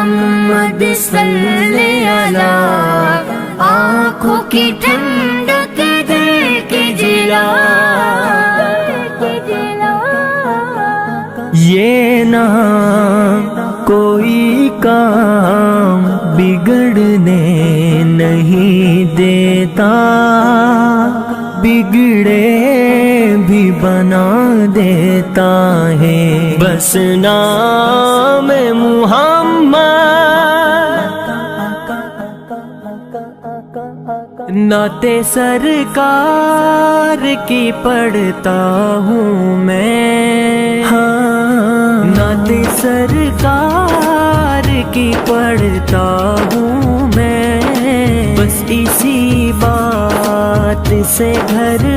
محمد صلی اللہ، آنکھوں کی ٹھنڈک دل کی جلا، یہ نہ کوئی کام بگڑنے نہیں دیتا، بگڑے بھی بنا دیتا ہے، بس نام محمد نعت سرکار کی پڑھتا ہوں میں، ہاں نعت سرکار کی پڑھتا ہوں میں، بس اسی بات سے گھر